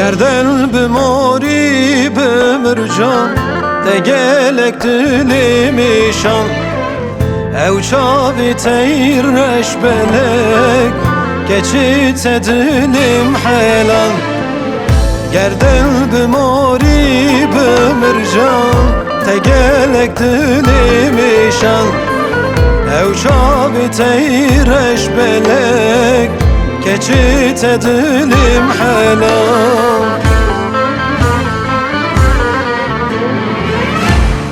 گردن بماری بمرجان تگلک دلیمیشان او چاوی تیرش بلک keçit dilim حیلان گردن بماری بمرجان تگلک دلیمیشان او چاوی تیرش بلک keçit dilim حیلان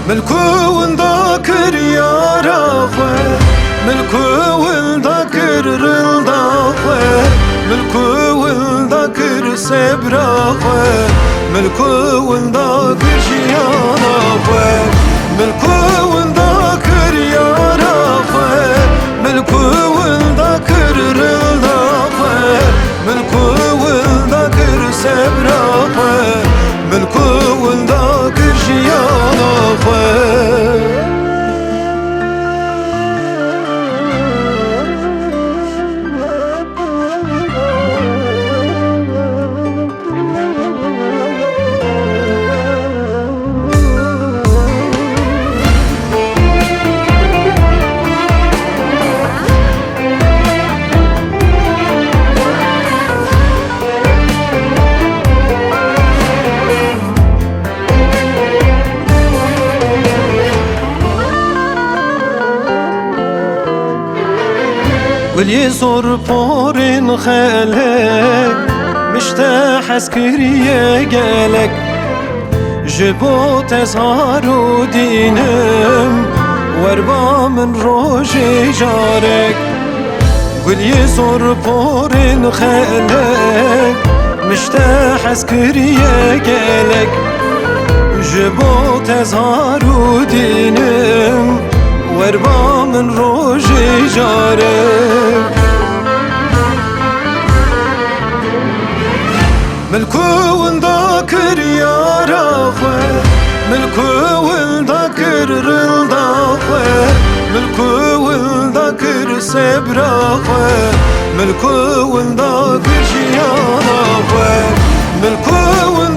ملكو ذاكر يا راخوة ملكو ذاكر رضاخوة ملكو ذاكر سبراخوة ملكو ذاكر شياراخوة ملكو ذاكر يا راخوة ملكو ذاكر رضاخوة ملكو ذاكر سبراخوة ملكو ذاكر شياراخوة ولي صور بورين خالك مشتاح عسكرية قالك جبو تزهار ودينم واربا من روجي جارك ولي صور بورين خالك مشتاح عسكرية قالك جبو تزهار ودينم واربا من روجي جارك ملكو ذاكر يا راخوة ملكو ذاكر رضاخوة ملكو ذاكر سبراخوة ملكو ذاكر شياراخوة ملكو